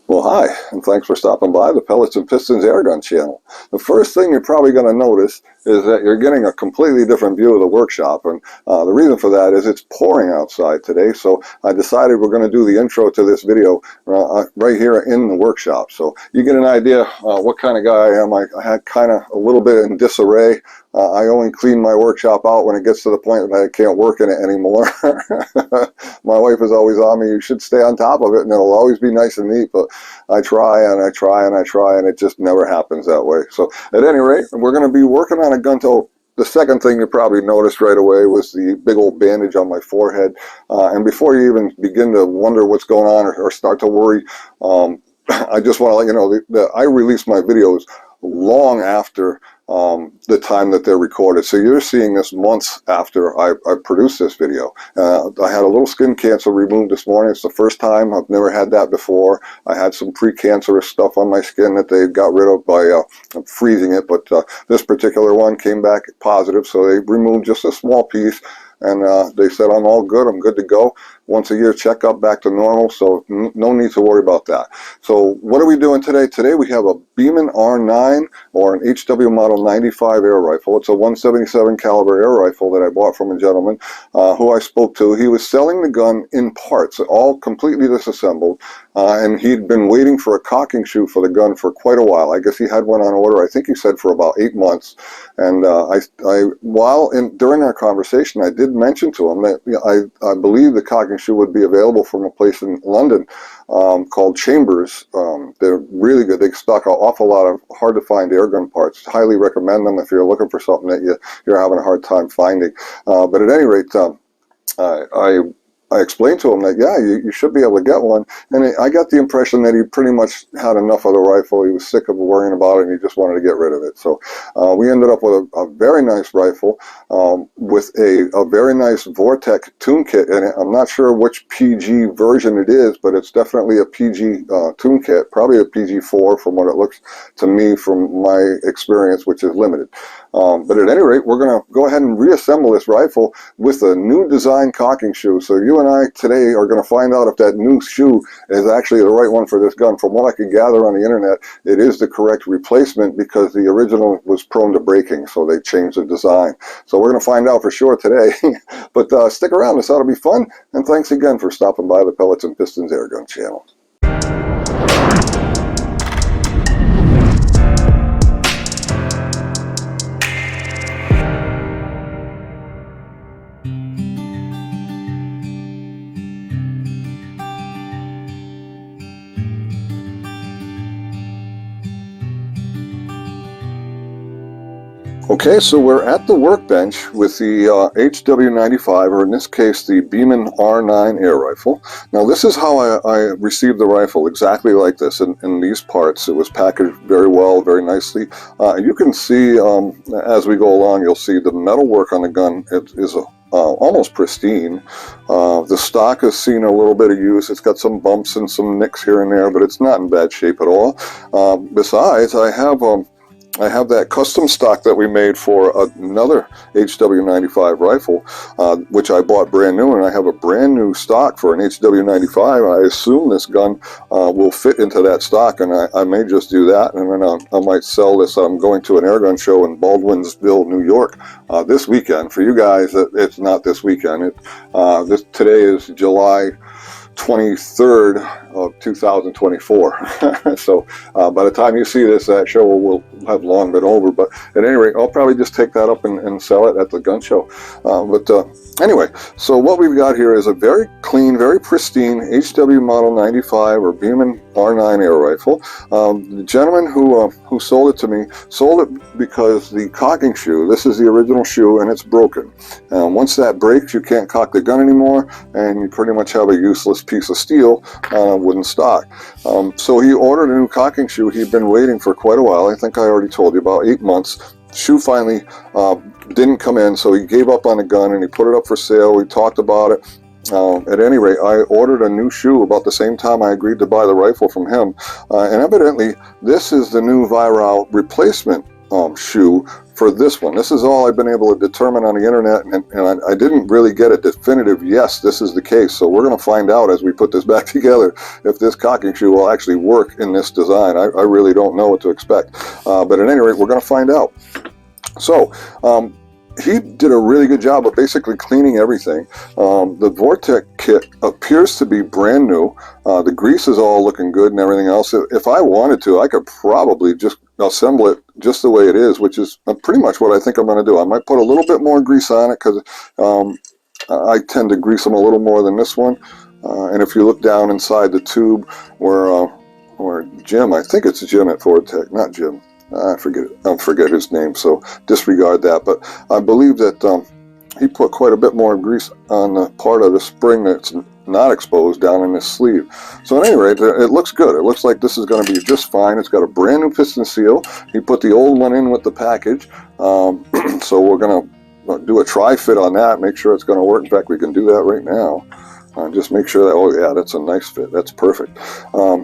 Well, hi, and thanks for stopping by the Pellets and Pistons Airgun channel. The first thing you're probably going to notice is that you're getting a completely different view of the workshop, and the reason for that is it's pouring outside today, so I decided we're going to do the intro to this video right here in the workshop. So you get an idea what kind of guy I am. I had kind of a little bit in disarray. I only clean my workshop out when it gets to the point that I can't work in it anymore. My wife is always on me, you should stay on top of it and it'll always be nice and neat, but I try and I try and I try and it just never happens that way. So at any rate, we're going to be working on a gun toe. The second thing you probably noticed right away was the big old bandage on my forehead. And before you even begin to wonder what's going on or start to worry, I just want to let you know that I release my videos long after the time that they're recorded. So you're seeing this months after I produced this video. I had a little skin cancer removed this morning. It's the first time. I've never had that before. I had some pre-cancerous stuff on my skin that they got rid of by freezing it, but this particular one came back positive, so they removed just a small piece. And they said, I'm all good, I'm good to go. Once a year checkup, back to normal, so no need to worry about that. So what are we doing today? Today we have a Beeman R9 or an HW model 95 air rifle. It's a 177 caliber air rifle that I bought from a gentleman who I spoke to. He was selling the gun in parts, all completely disassembled, and he'd been waiting for a cocking shoe for the gun for quite a while. I guess he had one on order, I think he said for about 8 months. And during our conversation, I did mention to him that I believe the cocking shoe would be available from a place in London called Chambers. They're really good. They stock an awful lot of hard to find airgun parts. Highly recommend them if you're looking for something that you're having a hard time finding. But at any rate, I explained to him that, yeah, you should be able to get one. And I got the impression that he pretty much had enough of the rifle. He was sick of worrying about it and he just wanted to get rid of it. So we ended up with a very nice rifle with a very nice Vortex tune kit in it. I'm not sure which PG version it is, but it's definitely a PG tune kit, probably a PG4 from what it looks to me from my experience, which is limited. But at any rate, we're going to go ahead and reassemble this rifle with a new design cocking shoe. So you and I today are going to find out if that new shoe is actually the right one for this gun. From what I could gather on the internet, it is the correct replacement because the original was prone to breaking, so they changed the design. So we're going to find out for sure today. But stick around, this ought to be fun. And thanks again for stopping by the Pellets and Pistons Airgun channel. Okay, so we're at the workbench with the HW95, or in this case, the Beeman R9 air rifle. Now, this is how I received the rifle, exactly like this, in these parts. It was packaged very well, very nicely. You can see, as we go along, you'll see the metal work on the gun is almost pristine. The stock has seen a little bit of use. It's got some bumps and some nicks here and there, but it's not in bad shape at all. Besides, I have that custom stock that we made for another HW95 rifle, which I bought brand new, and I have a brand new stock for an HW95. I assume this gun will fit into that stock, and I may just do that, and then I might sell this. I'm going to an airgun show in Baldwinsville, New York this weekend. For you guys, it's not this weekend. Today is July 23rd of 2024. So by the time you see this, that show will have long been over. But at any rate, I'll probably just take that up and sell it at the gun show. Anyway, so what we've got here is a very clean, very pristine HW model 95 or Beeman R9 air rifle. The gentleman who sold it to me sold it because the cocking shoe, this is the original shoe, and it's broken. Once that breaks, you can't cock the gun anymore, and you pretty much have a useless piece of steel on a wooden stock. So he ordered a new cocking shoe. He'd been waiting for quite a while. I think I already told you, about 8 months. Shoe finally didn't come in, so he gave up on the gun and he put it up for sale. We talked about it. At any rate, I ordered a new shoe about the same time I agreed to buy the rifle from him. And evidently, this is the new Viral replacement shoe for this one. This is all I've been able to determine on the internet, and I didn't really get a definitive yes, this is the case. So we're going to find out as we put this back together if this cocking shoe will actually work in this design. I really don't know what to expect, but at any rate, we're going to find out. So he did a really good job of basically cleaning everything. The Vortex kit appears to be brand new. The grease is all looking good and everything else. If I wanted to, I could probably just assemble it just the way it is, which is pretty much what I think I'm going to do. I might put a little bit more grease on it because I tend to grease them a little more than this one. And if you look down inside the tube where Jim, I think it's Jim at Vortex, not Jim. I forget his name, so disregard that. But I believe that he put quite a bit more grease on the part of the spring that's not exposed down in this sleeve. So at any rate, it looks good. It looks like this is going to be just fine. It's got a brand new piston seal. He put the old one in with the package. So we're going to do a try fit on that, make sure it's going to work. In fact, we can do that right now. Just make sure that, oh yeah, that's a nice fit. That's perfect.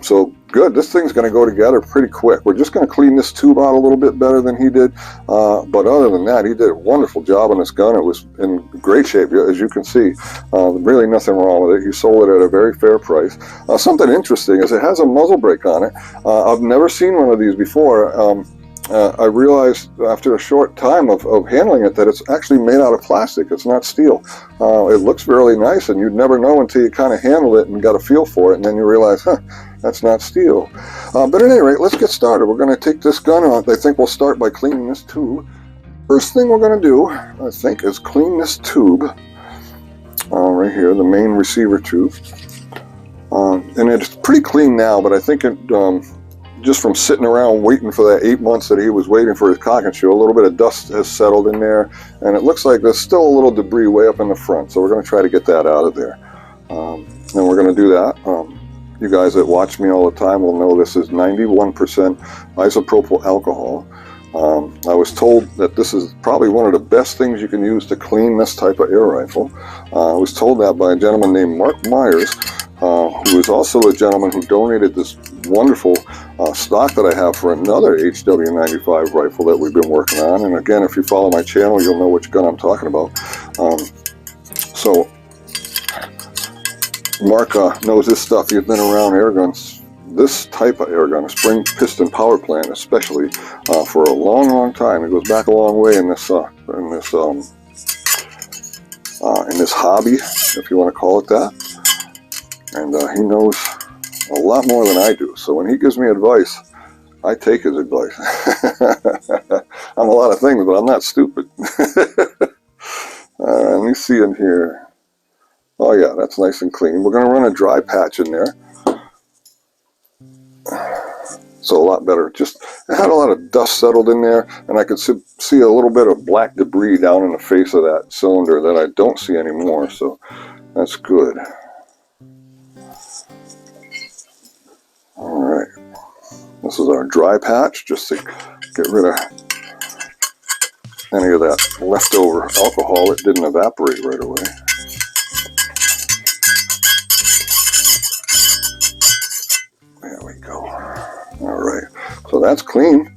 So good. This thing's going to go together pretty quick. We're just going to clean this tube out a little bit better than he did. But other than that, he did a wonderful job on this gun. It was in great shape, as you can see. Really nothing wrong with it. He sold it at a very fair price. Something interesting is it has a muzzle brake on it. I've never seen one of these before. I realized after a short time of handling it that it's actually made out of plastic. It's not steel. It looks really nice, and you'd never know until you kind of handle it and got a feel for it, and then you realize, huh, that's not steel. But at any rate, let's get started. We're going to take this gun out. I think we'll start by cleaning this tube. First thing we're going to do, I think, is clean this tube right here, the main receiver tube. And it's pretty clean now, but I think it... just from sitting around waiting for that 8 months that he was waiting for his cocking shoe, a little bit of dust has settled in there, and it looks like there's still a little debris way up in the front, so we're going to try to get that out of there. And we're going to do that. You guys that watch me all the time will know this is 91% isopropyl alcohol. I was told that this is probably one of the best things you can use to clean this type of air rifle. I was told that by a gentleman named Mark Myers, who is also a gentleman who donated this wonderful stock that I have for another HW95 rifle that we've been working on. And again, if you follow my channel, you'll know which gun I'm talking about. So Mark knows this stuff. He's been around air guns, this type of air gun, a spring piston power plant especially, for a long time. It goes back a long way in this hobby, if you want to call it that. And he knows a lot more than I do. So when he gives me advice, I take his advice. I'm a lot of things, but I'm not stupid. Let me see in here. Oh yeah, that's nice and clean. We're going to run a dry patch in there. So a lot better. Just, it had a lot of dust settled in there, and I could see a little bit of black debris down in the face of that cylinder that I don't see anymore. So that's good. Alright, this is our dry patch, just to get rid of any of that leftover alcohol. It didn't evaporate right away. There we go. Alright, so that's clean.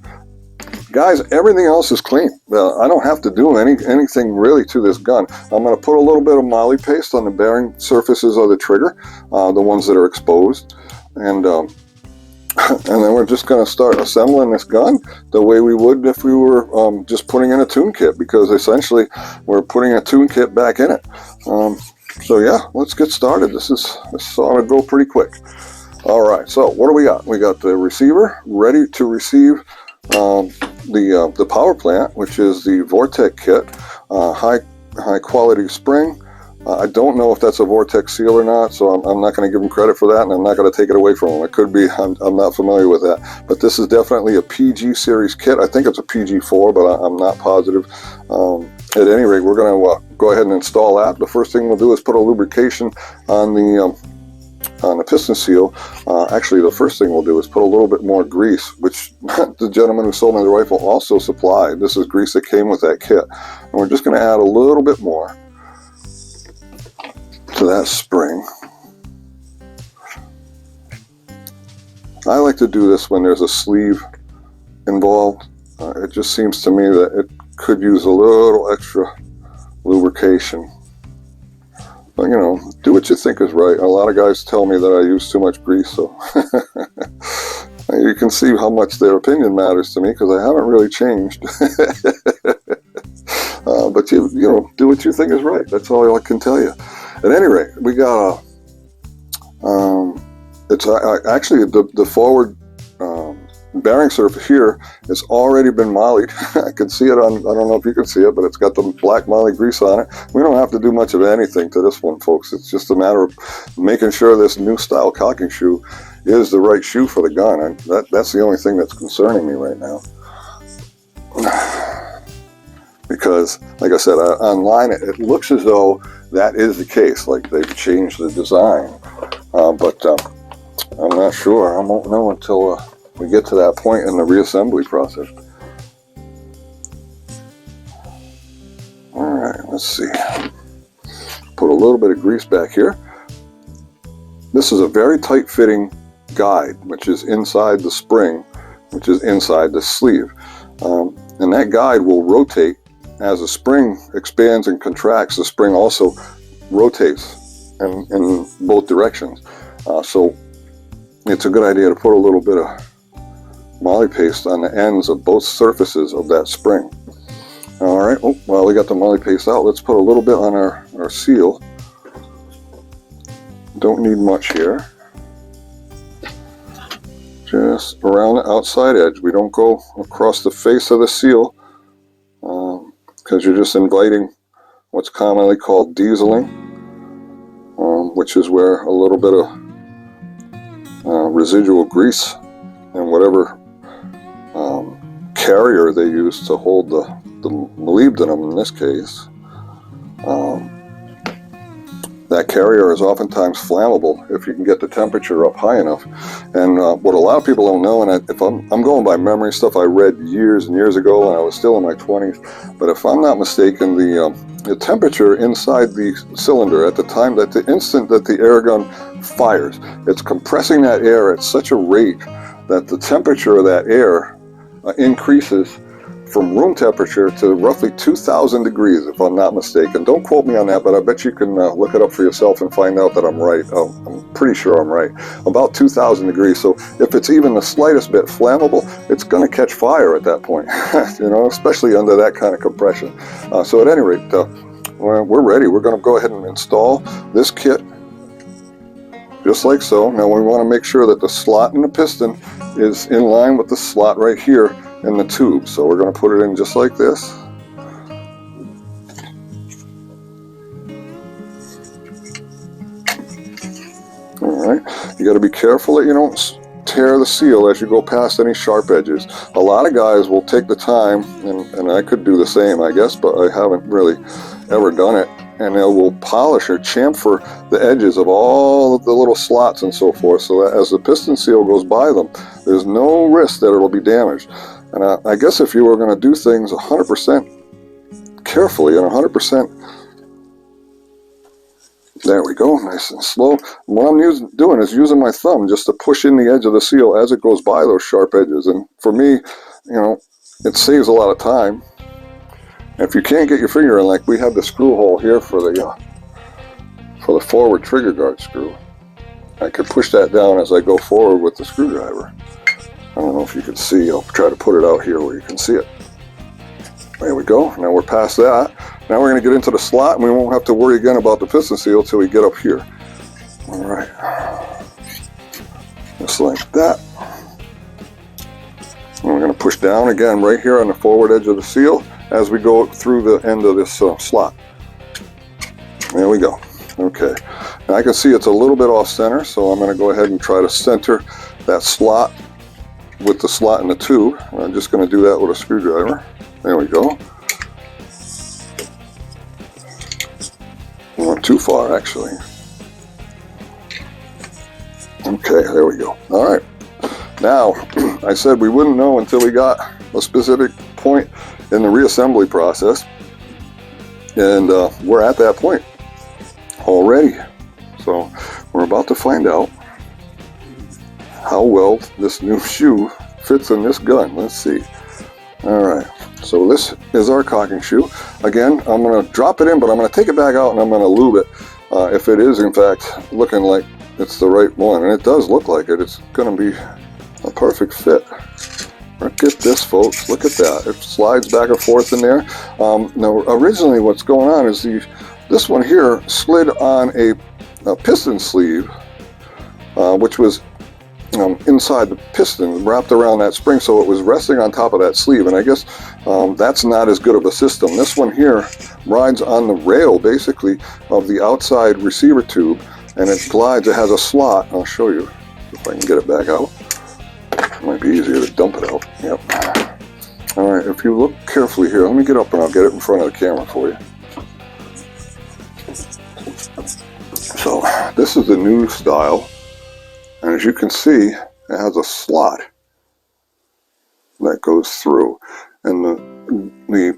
Guys, everything else is clean. I don't have to do anything really to this gun. I'm going to put a little bit of moly paste on the bearing surfaces of the trigger, the ones that are exposed, and then we're just going to start assembling this gun the way we would if we were just putting in a tune kit, because essentially we're putting a tune kit back in it. So yeah, let's get started. This ought to go pretty quick. Alright, so what do we got? We got the receiver ready to receive the power plant, which is the Vortex kit, high quality spring. I don't know if that's a Vortex seal or not, so I'm not going to give him credit for that, and I'm not going to take it away from him. It could be, I'm not familiar with that. But this is definitely a PG series kit. I think it's a PG4, but I'm not positive. At any rate, we're going to go ahead and install that. The first thing we'll do is put a lubrication on the piston seal. Actually, the first thing we'll do is put a little bit more grease, which the gentleman who sold me the rifle also supplied. This is grease that came with that kit. And we're just going to add a little bit more to that spring. I like to do this when there's a sleeve involved. It just seems to me that it could use a little extra lubrication. But, you know, do what you think is right. A lot of guys tell me that I use too much grease, so you can see how much their opinion matters to me, because I haven't really changed. But you know, do what you think is right. That's all I can tell you. At any rate, we got a, it's actually the forward bearing surface here has already been mollied. I can see it on, I don't know if you can see it, but it's got the black molly grease on it. We don't have to do much of anything to this one, folks. It's just a matter of making sure this new style cocking shoe is the right shoe for the gun. And that's the only thing that's concerning me right now. Because, like I said, online it looks as though that is the case, like they've changed the design. But I'm not sure. I won't know until we get to that point in the reassembly process. Alright, let's see. Put a little bit of grease back here. This is a very tight fitting guide, which is inside the spring, which is inside the sleeve. And that guide will rotate as the spring expands and contracts. The spring also rotates in both directions. So it's a good idea to put a little bit of molly paste on the ends of both surfaces of that spring. Alright, oh, well, we got the molly paste out. Let's put a little bit on our seal. Don't need much here. Just around the outside edge. We don't go across the face of the seal, because you're just inviting what's commonly called dieseling, which is where a little bit of residual grease and whatever carrier they use to hold the molybdenum in this case, that carrier is oftentimes flammable if you can get the temperature up high enough. And what a lot of people don't know, and if I'm going by memory, stuff I read years and years ago when I was still in my 20s, but if I'm not mistaken, the temperature inside the cylinder at the time, that the instant that the air gun fires, it's compressing that air at such a rate that the temperature of that air increases from room temperature to roughly 2,000 degrees, if I'm not mistaken. Don't quote me on that, but I bet you can look it up for yourself and find out that I'm right. I'm pretty sure I'm right. About 2,000 degrees. So if it's even the slightest bit flammable, it's going to catch fire at that point. You know, especially under that kind of compression. So at any rate, we're ready. We're going to go ahead and install this kit, just like so. Now we want to make sure that the slot in the piston is in line with the slot right here in the tube. So we're going to put it in just like this. Alright, you got to be careful that you don't tear the seal as you go past any sharp edges. A lot of guys will take the time, and I could do the same, I guess, but I haven't really ever done it, and they will polish or chamfer the edges of all of the little slots and so forth, so that as the piston seal goes by them, there's no risk that it'll be damaged. And I guess if you were going to do things 100% carefully and 100%, there we go, nice and slow. What I'm doing is using my thumb just to push in the edge of the seal as it goes by those sharp edges. And for me, you know, it saves a lot of time. And if you can't get your finger in, like we have the screw hole here for the forward trigger guard screw, I could push that down as I go forward with the screwdriver. I don't know if you can see. I'll try to put it out here where you can see it. There we go. Now we're past that. Now we're going to get into the slot, and we won't have to worry again about the piston seal till we get up here. All right. Just like that. And we're going to push down again right here on the forward edge of the seal as we go through the end of this slot. There we go. Okay. Now I can see it's a little bit off center, so I'm going to go ahead and try to center that slot with the slot in the tube. I'm just going to do that with a screwdriver. There we go. I went too far, actually. Okay, there we go. All right. Now, I said we wouldn't know until we got a specific point in the reassembly process, and we're at that point already. So we're about to find out how well this new shoe fits in this gun. Let's see. All right. So this is our cocking shoe. Again, I'm going to drop it in, but I'm going to take it back out and I'm going to lube it. If it is in fact looking like it's the right one, and it does look like it, it's going to be a perfect fit. Look at this, folks. Look at that. It slides back and forth in there. Now, originally what's going on is this one here slid on a piston sleeve, which was inside the piston, wrapped around that spring, so it was resting on top of that sleeve. And I guess that's not as good of a system. This one here rides on the rail, basically, of the outside receiver tube, and it glides. It has a slot. I'll show you if I can get it back out. It might be easier to dump it out. Yep. All right, if you look carefully here, let me get up and I'll get it in front of the camera for you. So this is the new style, and as you can see, it has a slot that goes through, and the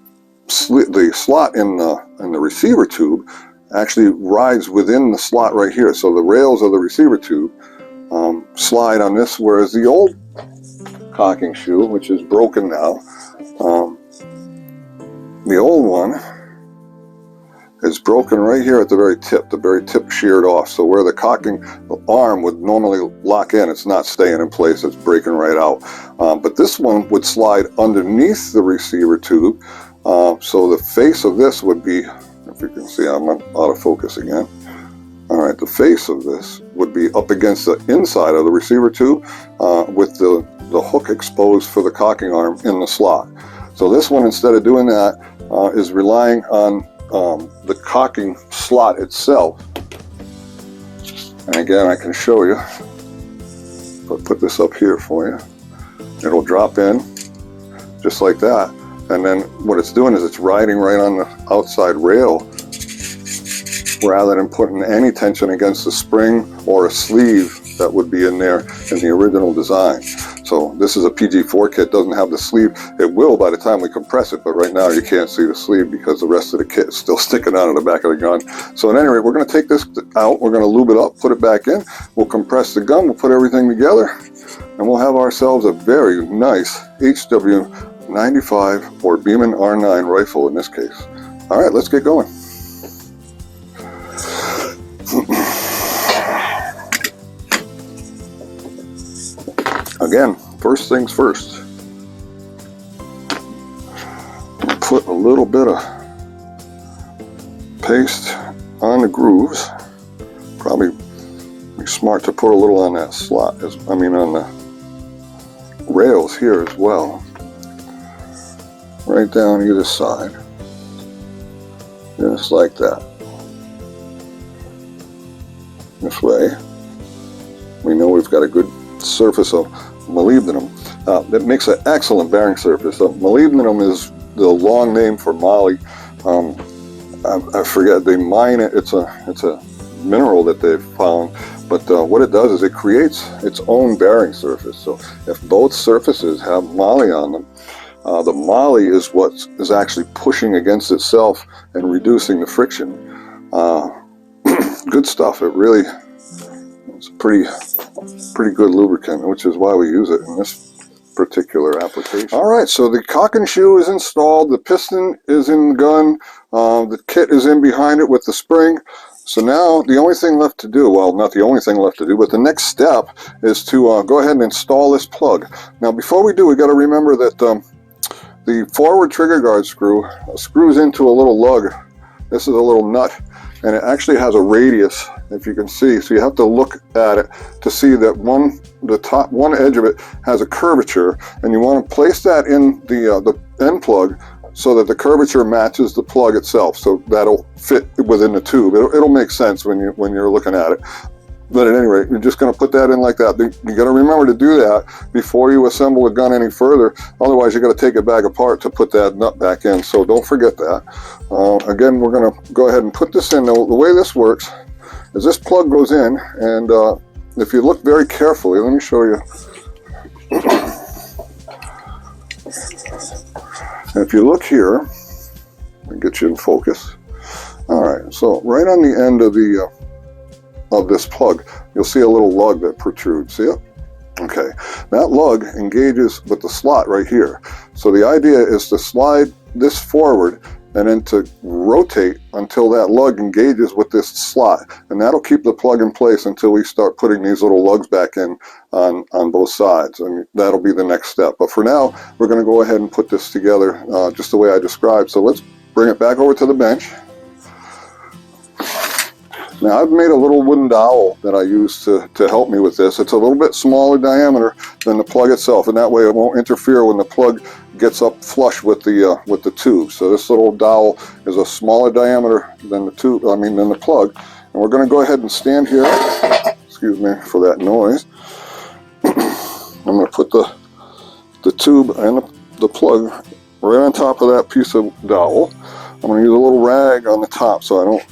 slot in the receiver tube actually rides within the slot right here. So the rails of the receiver tube slide on this, whereas the old cocking shoe, which is broken now, the old one is broken right here at the very tip sheared off. So where the cocking arm would normally lock in, it's not staying in place, it's breaking right out. But this one would slide underneath the receiver tube. So the face of this would be, if you can see, I'm out of focus again. All right, the face of this would be up against the inside of the receiver tube with the hook exposed for the cocking arm in the slot. So this one, instead of doing that, is relying on the cocking slot itself. And again, I can show you. I'll put this up here for you. It'll drop in just like that. And then what it's doing is it's riding right on the outside rail rather than putting any tension against the spring or a sleeve that would be in there in the original design. So this is a PG4 kit, doesn't have the sleeve. It will by the time we compress it, but right now you can't see the sleeve because the rest of the kit is still sticking out of the back of the gun. So at any rate, we're going to take this out, we're going to lube it up, put it back in, we'll compress the gun, we'll put everything together, and we'll have ourselves a very nice HW95 or Beeman R9 rifle in this case. All right, let's get going. Again, first things first, put a little bit of paste on the grooves. Probably be smart to put a little on that slot, on the rails here as well. Right down either side, just like that. This way, we know we've got a good surface of molybdenum. That makes an excellent bearing surface. Molybdenum is the long name for moly. I forget, they mine it. It's a mineral that they've found, but what it does is it creates its own bearing surface. So if both surfaces have moly on them, the moly is what is actually pushing against itself and reducing the friction. Good stuff. It's a pretty good lubricant, which is why we use it in this particular application. All right, so the cocking shoe is installed, the piston is in the gun, the kit is in behind it with the spring. So now the only thing left to do, well, not the only thing left to do, but the next step is to go ahead and install this plug. Now before we do, we got to remember that the forward trigger guard screw screws into a little lug. This is a little nut, and it actually has a radius, if you can see. So you have to look at it to see that the top one edge of it has a curvature, and you want to place that in the end plug so that the curvature matches the plug itself. So that'll fit within the tube. It'll make sense when you're looking at it. But at any rate, you're just going to put that in like that. You got to remember to do that before you assemble the gun any further. Otherwise, you got to take it back apart to put that nut back in. So don't forget that. Again, we're going to go ahead and put this in. Now, the way this works is this plug goes in, and if you look very carefully, let me show you. And if you look here, I'll get you in focus. All right, so right on the end of this plug, you'll see a little lug that protrudes. See it? Okay, that lug engages with the slot right here. So the idea is to slide this forward and then to rotate until that lug engages with this slot. And that'll keep the plug in place until we start putting these little lugs back in on both sides. And that'll be the next step. But for now, we're going to go ahead and put this together just the way I described. So let's bring it back over to the bench. Now I've made a little wooden dowel that I use to help me with this. It's a little bit smaller diameter than the plug itself, and that way it won't interfere when the plug gets up flush with the tube. So this little dowel is a smaller diameter than the tube, than the plug. And we're going to go ahead and stand here. Excuse me for that noise. I'm going to put the tube and the plug right on top of that piece of dowel. I'm going to use a little rag on the top so I don't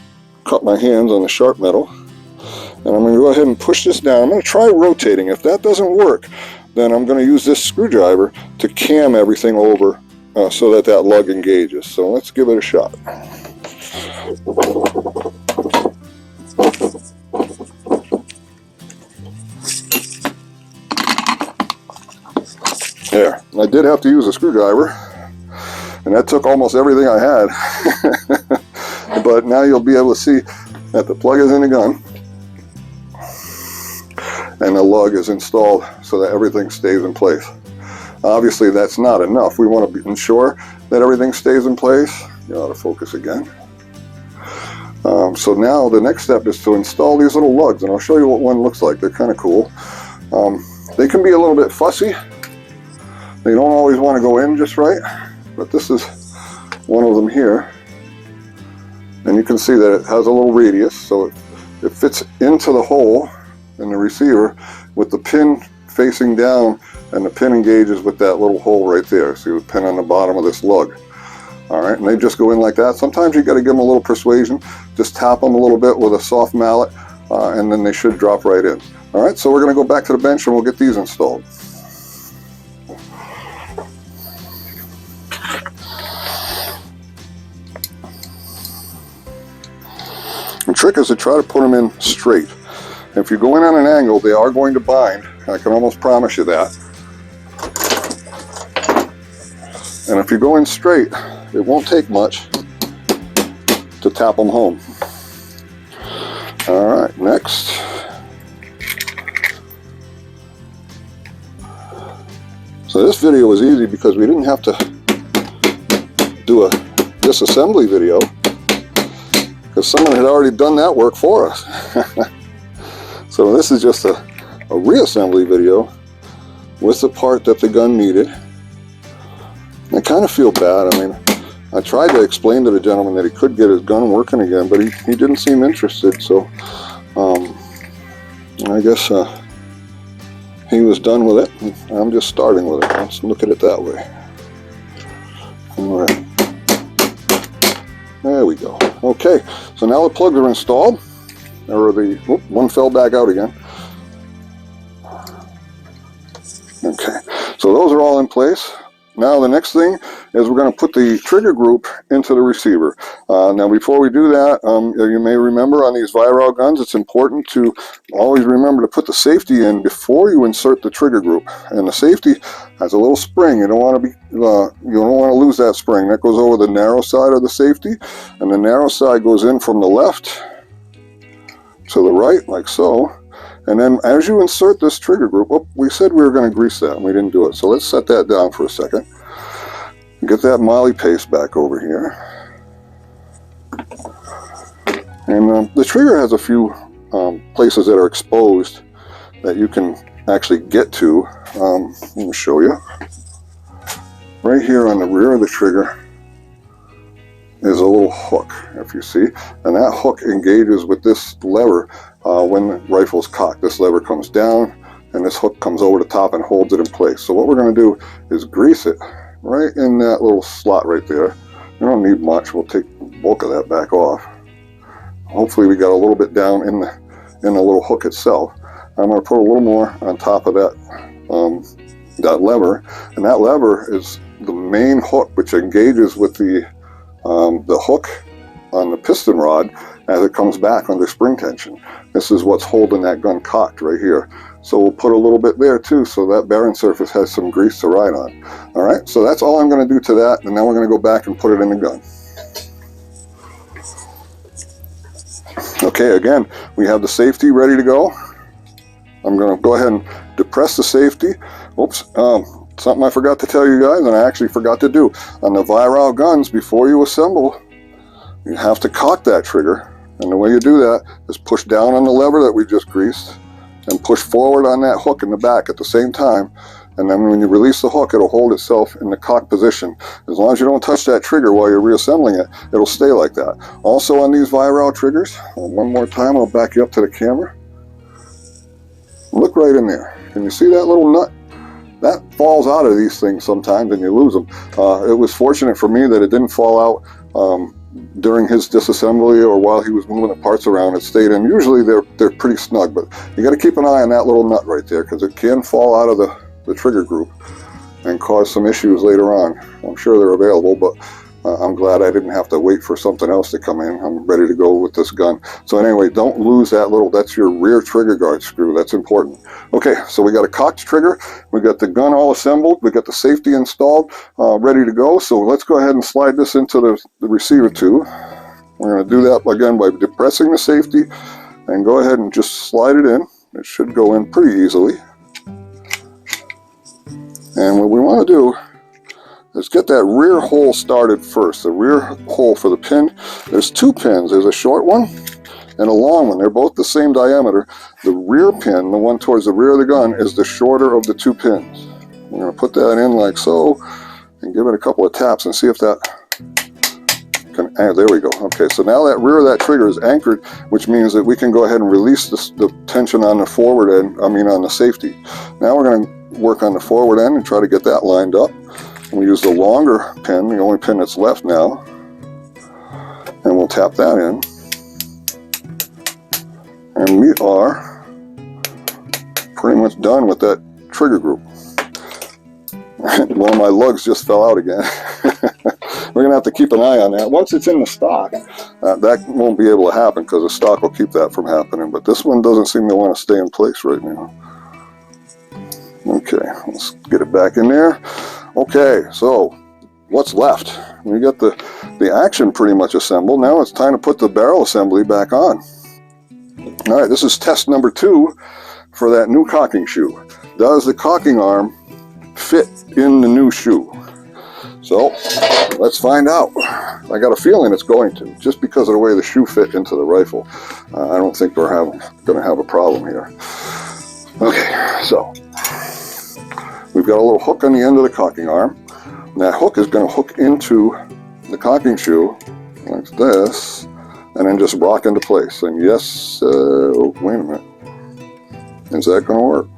cut my hands on the sharp metal. And I'm going to go ahead and push this down. I'm going to try rotating. If that doesn't work, then I'm going to use this screwdriver to cam everything over so that that lug engages. So let's give it a shot. There. I did have to use a screwdriver, and that took almost everything I had. But now you'll be able to see that the plug is in the gun and the lug is installed so that everything stays in place. Obviously that's not enough. We want to ensure that everything stays in place. You ought to focus again. So now the next step is to install these little lugs, and I'll show you what one looks like. They're kind of cool. They can be a little bit fussy. They don't always want to go in just right, but this is one of them here. And you can see that it has a little radius, so it fits into the hole in the receiver with the pin facing down, and the pin engages with that little hole right there. See the pin on the bottom of this lug. All right, and they just go in like that. Sometimes you got to give them a little persuasion. Just tap them a little bit with a soft mallet, and then they should drop right in. All right, so we're going to go back to the bench and we'll get these installed. The trick is to try to put them in straight. If you go in on an angle, they are going to bind. I can almost promise you that. And if you go in straight, it won't take much to tap them home. All right, next. So this video was easy because we didn't have to do a disassembly video, because someone had already done that work for us. So this is just a reassembly video with the part that the gun needed. I kind of feel bad. I mean, I tried to explain to the gentleman that he could get his gun working again, but he didn't seem interested, so I guess he was done with it, and I'm just starting with it. Let's look at it that way. All right. There we go. Okay, so now the plugs are installed. Or one fell back out again. Okay, so those are all in place. Now the next thing is we're going to put the trigger group into the receiver. Now before we do that, you may remember on these Viral guns, it's important to always remember to put the safety in before you insert the trigger group. And the safety has a little spring. You don't want to lose that spring. That goes over the narrow side of the safety, and the narrow side goes in from the left to the right, like so. And then as you insert this trigger group, we said we were going to grease that and we didn't do it. So let's set that down for a second. Get that moly paste back over here. And the trigger has a few places that are exposed that you can actually get to. Let me show you. Right here on the rear of the trigger is a little hook, if you see, and that hook engages with this lever when the rifle's cocked. This lever comes down and this hook comes over the top and holds it in place. So what we're going to do is grease it right in that little slot right there. You don't need much. We'll take the bulk of that back off. Hopefully we got a little bit down in the little hook itself. I'm going to put a little more on top of that that lever, and that lever is the main hook which engages with the hook on the piston rod as it comes back under spring tension. This is what's holding that gun cocked right here. So we'll put a little bit there too, so that bearing surface has some grease to ride on. All right, so that's all I'm going to do to that, and now we're going to go back and put it in the gun. Okay, again, we have the safety ready to go. I'm going to go ahead and depress the safety. Oops, something I forgot to tell you guys, and I actually forgot to do. On the Viral guns, before you assemble, you have to cock that trigger. And the way you do that is push down on the lever that we just greased and push forward on that hook in the back at the same time. And then when you release the hook, it'll hold itself in the cock position. As long as you don't touch that trigger while you're reassembling it, it'll stay like that. Also on these Viral triggers, one more time, I'll back you up to the camera. Look right in there. Can you see that little nut? That falls out of these things sometimes and you lose them. It was fortunate for me that it didn't fall out during his disassembly or while he was moving the parts around. It stayed in. Usually they're pretty snug, but you got to keep an eye on that little nut right there because it can fall out of the trigger group and cause some issues later on. I'm sure they're available, but I'm glad I didn't have to wait for something else to come in. I'm ready to go with this gun. So anyway, don't lose that little, that's your rear trigger guard screw. That's important. Okay, so we got a cocked trigger. We got the gun all assembled. We got the safety installed, ready to go. So let's go ahead and slide this into the receiver tube. We're going to do that again by depressing the safety and go ahead and just slide it in. It should go in pretty easily. And what we want to do is get that rear hole started first, the rear hole for the pin. There's two pins. There's a short one and a long one. They're both the same diameter. The rear pin, the one towards the rear of the gun, is the shorter of the two pins. We're going to put that in like so and give it a couple of taps and see if that can, there we go. Okay, so now that rear of that trigger is anchored, which means that we can go ahead and release the tension on the forward end, on the safety. Now we're going to work on the forward end and try to get that lined up. We use the longer pin, the only pin that's left now, and we'll tap that in. And we are pretty much done with that trigger group. One of my lugs just fell out again. We're going to have to keep an eye on that. Once it's in the stock, that won't be able to happen because the stock will keep that from happening. But this one doesn't seem to want to stay in place right now. Okay, let's get it back in there. Okay, so what's left? We got the action pretty much assembled. Now it's time to put the barrel assembly back on. All right, this is test number 2 for that new cocking shoe. Does the cocking arm fit in the new shoe? So let's find out. I got a feeling it's going to, just because of the way the shoe fit into the rifle. I don't think we're going to have a problem here. Okay, so we've got a little hook on the end of the cocking arm. And that hook is going to hook into the cocking shoe like this, and then just rock into place. And yes, oh, wait a minute. Is that going to work?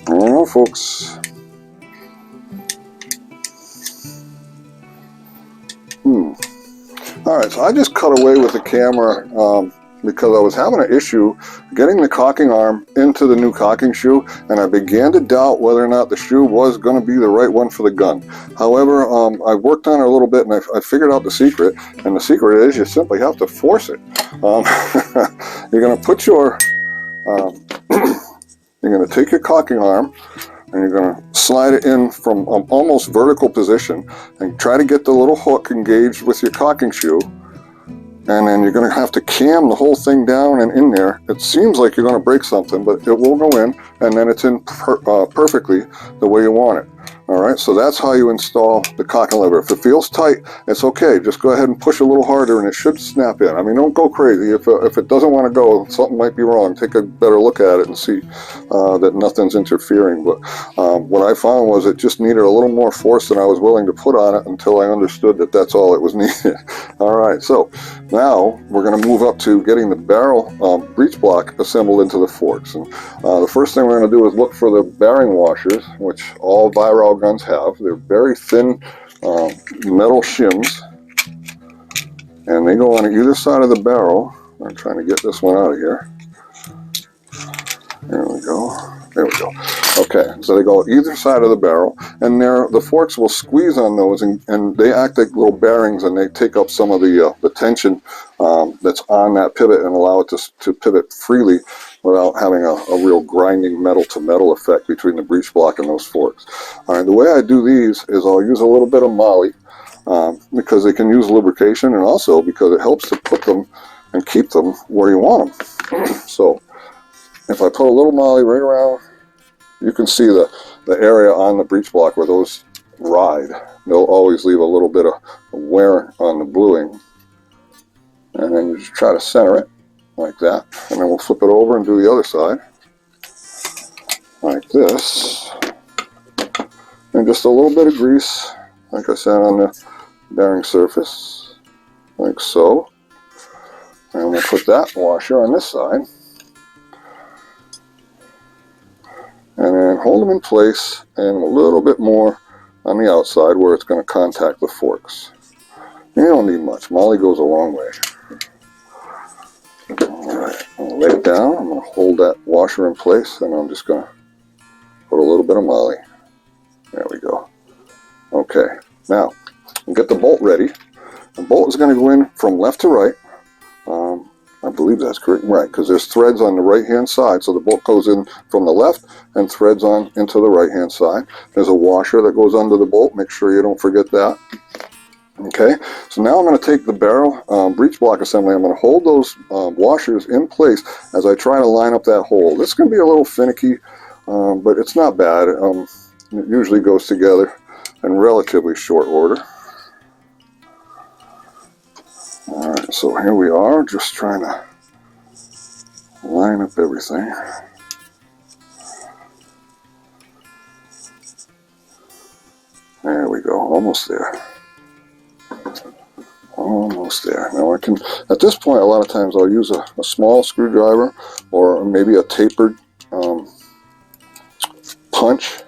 I don't know, folks. All right, so I just cut away with the camera because I was having an issue getting the cocking arm into the new cocking shoe, and I began to doubt whether or not the shoe was going to be the right one for the gun. However, I worked on it a little bit, and I figured out the secret, and the secret is you simply have to force it. You're going to put your, you're going to take your cocking arm, and you're going to slide it in from almost vertical position and try to get the little hook engaged with your cocking shoe. And then you're going to have to cam the whole thing down and in there. It seems like you're going to break something, but it will go in, and then it's in perfectly the way you want it. All right, so that's how you install the cocking lever. If it feels tight, it's okay. Just go ahead and push a little harder, and it should snap in. I mean, don't go crazy. If it doesn't want to go, something might be wrong. Take a better look at it and see that nothing's interfering. But what I found was it just needed a little more force than I was willing to put on it until I understood that that's all it was needed. All right, so now we're going to move up to getting the barrel breech block assembled into the forks. And the first thing we're going to do is look for the bearing washers, which all Viral guns have. They're very thin metal shims, and they go on either side of the barrel. I'm trying to get this one out of here. There we go. There we go. Okay, so they go either side of the barrel, and the forks will squeeze on those, and they act like little bearings, and they take up some of the tension that's on that pivot and allow it to pivot freely without having a real grinding metal-to-metal effect between the breech block and those forks. All right, the way I do these is I'll use a little bit of moly because they can use lubrication, and also because it helps to put them and keep them where you want them. So if I put a little moly right around, you can see the area on the breech block where those ride. They'll always leave a little bit of wear on the bluing. And then you just try to center it like that. And then we'll flip it over and do the other side like this. And just a little bit of grease, like I said, on the bearing surface, like so. And we'll put that washer on this side. And then hold them in place and a little bit more on the outside where it's going to contact the forks. You don't need much. Moly goes a long way. Alright, I'm going to lay it down. I'm going to hold that washer in place, and I'm just going to put a little bit of moly. There we go. Okay, now we'll get the bolt ready. The bolt is going to go in from left to right. I believe that's correct, right, because there's threads on the right hand side, so the bolt goes in from the left and threads on into the right hand side. There's a washer that goes under the bolt, make sure you don't forget that. Okay, so now I'm going to take the barrel breech block assembly. I'm going to hold those washers in place as I try to line up that hole. This is going to be a little finicky, but it's not bad. It usually goes together in relatively short order. Alright, so here we are, just trying to line up everything. There we go, almost there. Almost there. Now I can, at this point, a lot of times I'll use a small screwdriver or maybe a tapered punch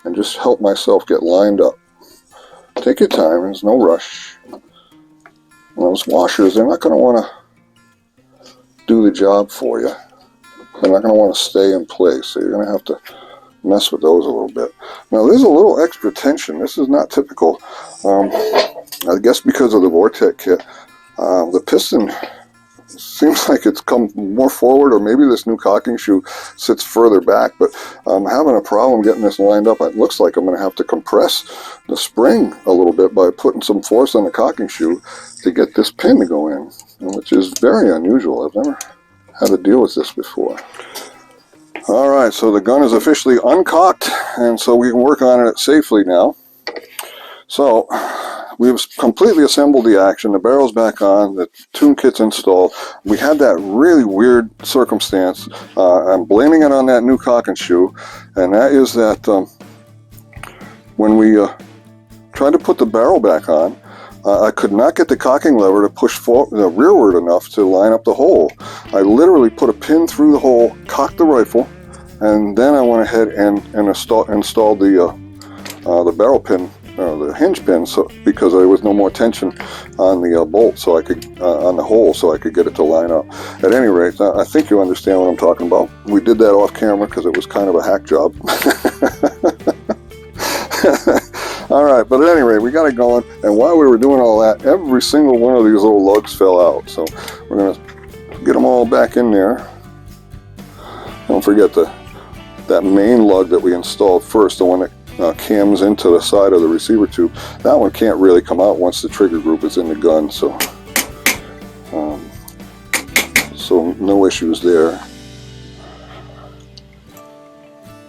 and just help myself get lined up. Take your time, there's no rush. Those washers, they're not going to want to do the job for you. They're not going to want to stay in place, so you're going to have to mess with those a little bit. Now there's a little extra tension. This is not typical. I guess because of the Vortex kit, the piston seems like it's come more forward, or maybe this new cocking shoe sits further back, but I'm having a problem getting this lined up. It looks like I'm going to have to compress the spring a little bit by putting some force on the cocking shoe to get this pin to go in, which is very unusual. I've never had to deal with this before. Alright, so the gun is officially uncocked, and so we can work on it safely now. So we've completely assembled the action, the barrel's back on, the tune kit's installed. We had that really weird circumstance. I'm blaming it on that new cocking shoe, and that is that when we tried to put the barrel back on, I could not get the cocking lever to push rearward enough to line up the hole. I literally put a pin through the hole, cocked the rifle, and then I went ahead and installed the barrel pin, the hinge pin, because there was no more tension on the bolt, so I could on the hole, so I could get it to line up. At any rate, I think you understand what I'm talking about. We did that off camera because it was kind of a hack job. Alright, but at any rate, we got it going, and while we were doing all that, every single one of these little lugs fell out, so we're going to get them all back in there. Don't forget that main lug that we installed first, the one that cams into the side of the receiver tube. That one can't really come out once the trigger group is in the gun, so no issues there.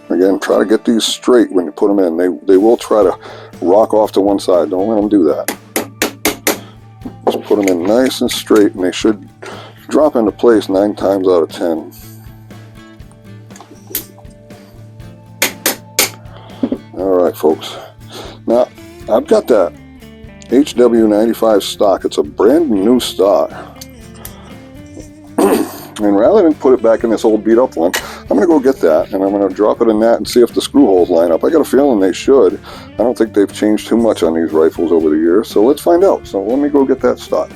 Again, try to get these straight when you put them in. They will try to rock off to one side. Don't let them do that. Just put them in nice and straight, and they should drop into place 9 times out of 10. Alright folks, now I've got that HW95 stock. It's a brand new stock, and rather than put it back in this old beat up one, I'm going to go get that, and I'm going to drop it in that and see if the screw holes line up. I got a feeling they should. I don't think they've changed too much on these rifles over the years, so let's find out. So let me go get that stock.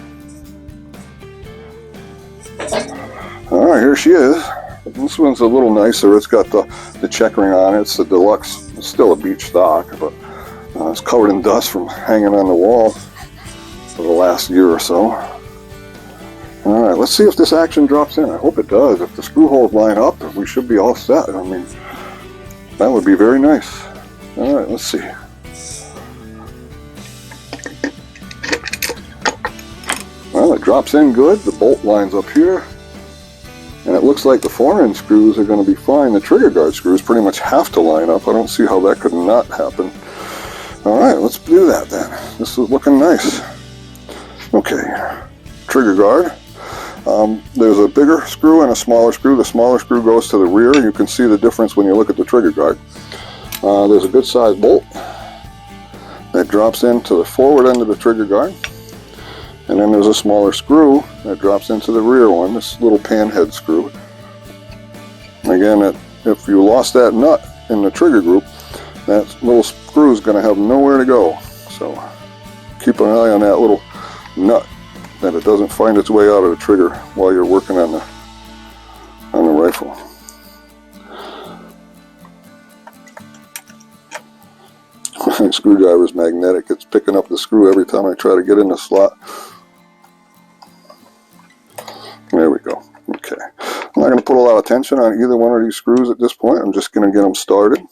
Alright, here she is. This one's a little nicer. It's got the checkering on it. It's the deluxe. It's still a beach stock, but it's covered in dust from hanging on the wall for the last year or so. All right, let's see if this action drops in. I hope it does. If the screw holes line up, we should be all set. I mean, that would be very nice. All right, let's see. Well, it drops in good. The bolt lines up here. And it looks like the fore-end screws are going to be fine. The trigger guard screws pretty much have to line up. I don't see how that could not happen. All right, let's do that then. This is looking nice. Okay, trigger guard. There's a bigger screw and a smaller screw. The smaller screw goes to the rear. You can see the difference when you look at the trigger guard. There's a good sized bolt that drops into the forward end of the trigger guard. And then there's a smaller screw that drops into the rear one, this little pan head screw. Again, if you lost that nut in the trigger group, that little screw is going to have nowhere to go. So keep an eye on that little nut, that it doesn't find its way out of the trigger while you're working on the rifle. My screwdriver's magnetic. It's picking up the screw every time I try to get in the slot. There we go. Okay. I'm not going to put a lot of tension on either one of these screws at this point. I'm just going to get them started.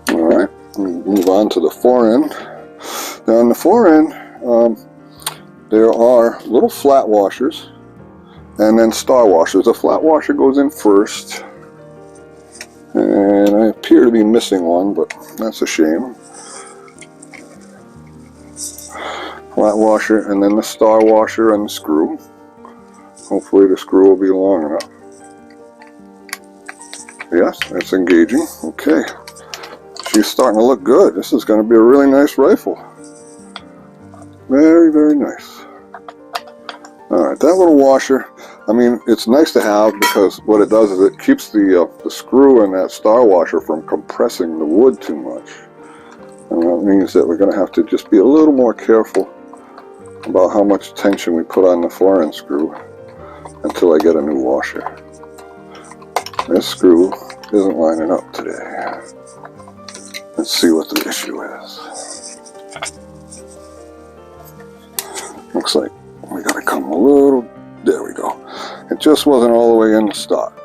Alright, move on to the fore end. Now on the fore end, there are little flat washers and then star washers. The flat washer goes in first, and I appear to be missing one, but that's a shame. Flat washer, and then the star washer and the screw. Hopefully the screw will be long enough. Yes, it's engaging. Okay. She's starting to look good. This is going to be a really nice rifle. Very, very nice. Alright, that little washer, I mean, it's nice to have because what it does is it keeps the screw and that star washer from compressing the wood too much. And that means that we're going to have to just be a little more careful about how much tension we put on the fore end screw until I get a new washer. This screw isn't lining up today. Let's see what the issue is. Looks like we gotta come a little, there we go. It just wasn't all the way in the stock.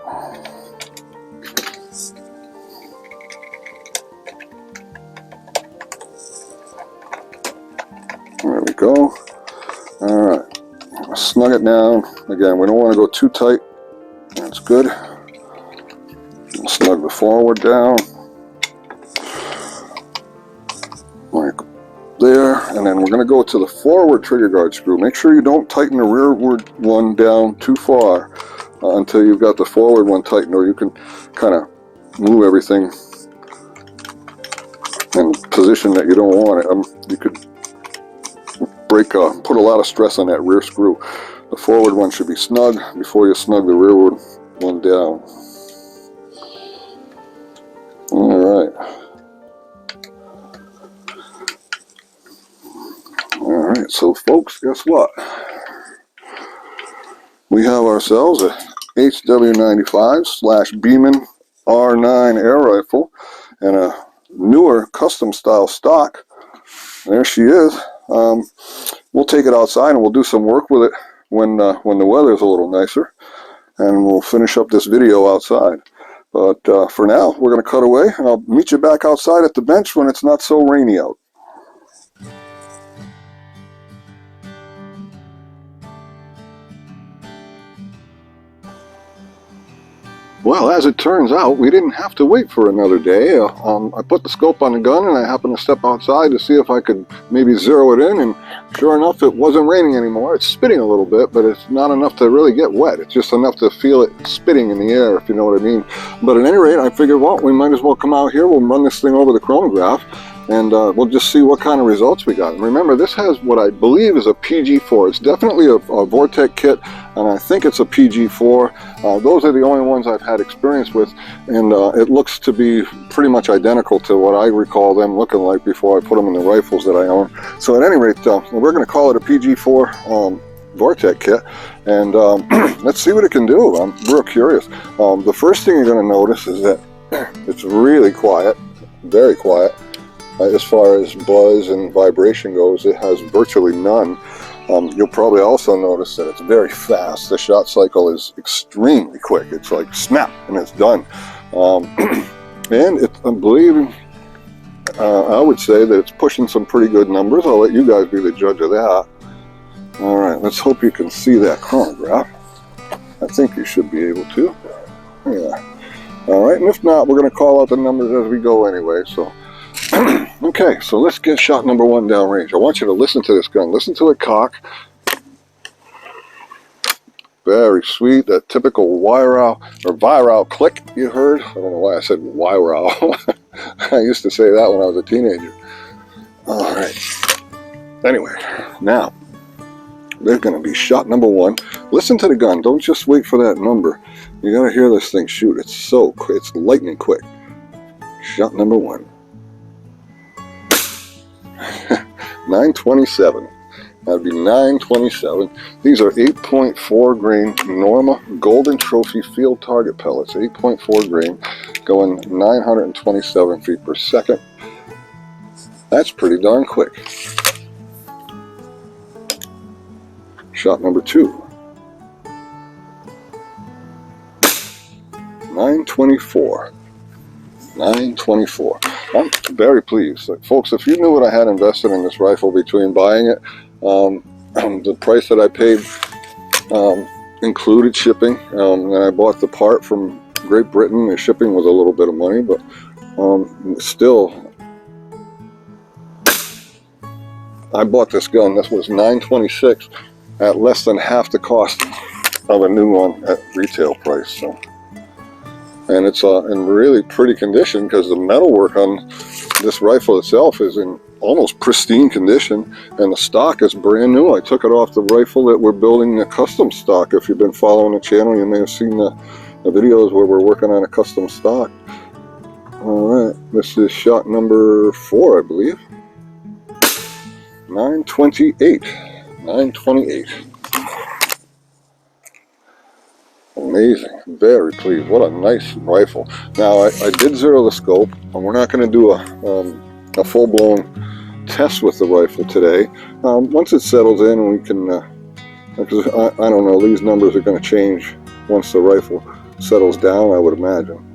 There we go. Alright, snug it down. Again, we don't want to go too tight. That's good. Snug the forward down. Like there. And then we're going to go to the forward trigger guard screw. Make sure you don't tighten the rearward one down too far until you've got the forward one tightened, or you can kind of move everything in a position that you don't want it. You could put a lot of stress on that rear screw. The forward one should be snug before you snug the rearward one down. Alright. Alright, so folks, guess what? We have ourselves a HW95 / Beeman R9 air rifle and a newer custom style stock. There she is. We'll take it outside and we'll do some work with it when the weather is a little nicer, and we'll finish up this video outside. But for now, we're going to cut away, and I'll meet you back outside at the bench when it's not so rainy out. Well, as it turns out, we didn't have to wait for another day. I put the scope on the gun and I happened to step outside to see if I could maybe zero it in, and sure enough, it wasn't raining anymore. It's spitting a little bit, but it's not enough to really get wet. It's just enough to feel it spitting in the air, if you know what I mean. But at any rate, I figured, well, we might as well come out here. We'll run this thing over the chronograph and we'll just see what kind of results we got. And remember, this has what I believe is a PG4. It's definitely a Vortec kit, and I think it's a PG4. Those are the only ones I've had experience with, and it looks to be pretty much identical to what I recall them looking like before I put them in the rifles that I own. So at any rate, we're going to call it a PG4 Vortec kit, and let's see what it can do. I'm real curious. The first thing you're going to notice is that it's really quiet, very quiet. As far as buzz and vibration goes, it has virtually none. You'll probably also notice that it's very fast. The shot cycle is extremely quick. It's like snap and it's done. And I'm believing, I would say that it's pushing some pretty good numbers. I'll let you guys be the judge of that. All right, let's hope you can see that chronograph. I think you should be able to. Yeah. All right, and if not, we're going to call out the numbers as we go anyway. So, okay, so let's get shot number 1 downrange. I want you to listen to this gun. Listen to it cock. Very sweet. That typical wire-owl or viral click you heard. I don't know why I said wire-owl. I used to say that when I was a teenager. All right. Anyway, now. There's going to be shot number 1. Listen to the gun. Don't just wait for that number. You got to hear this thing shoot. It's so quick. It's lightning quick. Shot number 1. 927. That'd be 927. These are 8.4 grain Norma Golden Trophy Field Target pellets. 8.4 grain, going 927 feet per second. That's pretty darn quick. Shot number 2. 924. 924. I'm very pleased. Folks, if you knew what I had invested in this rifle between buying it, the price that I paid included shipping, and I bought the part from Great Britain. The shipping was a little bit of money, but still, I bought this gun. This was $926 at less than half the cost of a new one at retail price. So, and it's in really pretty condition because the metalwork on this rifle itself is in almost pristine condition, and the stock is brand new. I took it off the rifle that we're building the custom stock. If you've been following the channel, you may have seen the videos where we're working on a custom stock. All right, this is shot number 4, I believe. 928. 928. Amazing. Very pleased. What a nice rifle. Now, I did zero the scope, and we're not going to do a full-blown test with the rifle today. Once it settles in, we can, because I don't know, these numbers are going to change once the rifle settles down, I would imagine.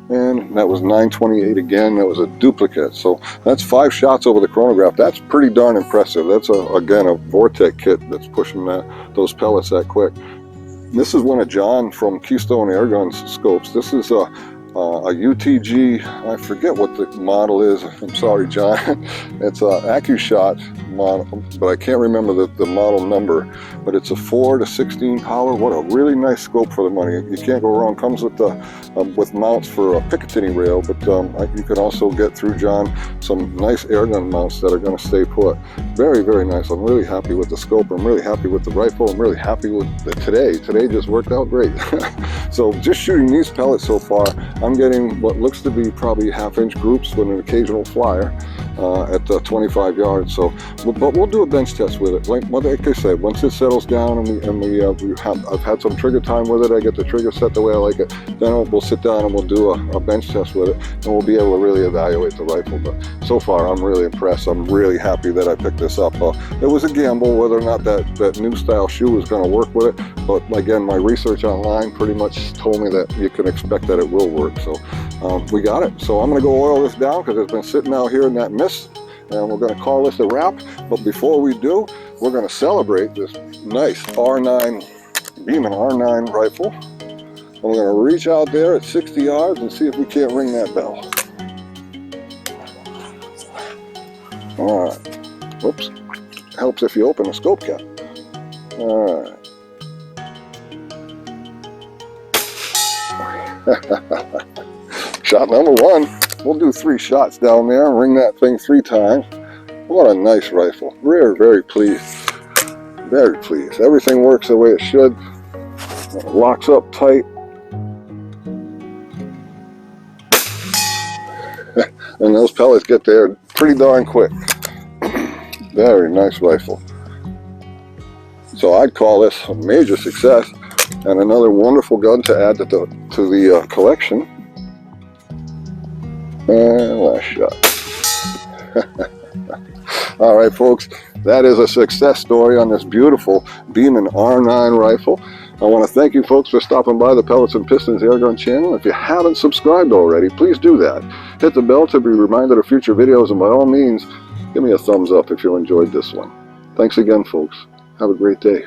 And that was 928 again. That was a duplicate. So that's 5 shots over the chronograph. That's pretty darn impressive. That's, again, a Vortec kit that's pushing those pellets that quick. This is one of John from Keystone Airguns scopes. This is a UTG, I forget what the model is. I'm sorry, John. It's a AccuShot model, but I can't remember the model number. But it's a 4 to 16 power. What a really nice scope for the money. You can't go wrong. Comes with with mounts for a Picatinny rail, but you can also get through John some nice airgun mounts that are going to stay put. Very, very nice. I'm really happy with the scope. I'm really happy with the rifle. I'm really happy with today. Today just worked out great. So just shooting these pellets so far, I'm getting what looks to be probably half-inch groups with an occasional flyer at 25 yards. So, but we'll do a bench test with it. Like I said, once it settles down and I've had some trigger time with it, I get the trigger set the way I like it, then we'll sit down and we'll do a bench test with it, and we'll be able to really evaluate the rifle. But so far, I'm really impressed. I'm really happy that I picked this up. It was a gamble whether or not that new style shoe was going to work with it, but again, my research online pretty much told me that you can expect that it will work. So we got it. So I'm going to go oil this down because it's been sitting out here in that mist, and we're going to call this a wrap. But before we do, we're going to celebrate this nice R9 Beeman R9 rifle. And we're going to reach out there at 60 yards and see if we can't ring that bell. All right. Whoops. Helps if you open the scope cap. All right. Shot number 1. We'll do 3 shots down there and ring that thing 3 times. What a nice rifle. Very, very pleased. Very pleased. Everything works the way it should. It locks up tight. And those pellets get there pretty darn quick. Very nice rifle. So I'd call this a major success and another wonderful gun to add to the collection. And last shot. All right, folks, that is a success story on this beautiful Beeman R9 rifle. I want to thank you folks for stopping by the Pellets and Pistons Airgun channel. If you haven't subscribed already, please do that. Hit the bell to be reminded of future videos, and by all means, give me a thumbs up if you enjoyed this one. Thanks again, folks. Have a great day.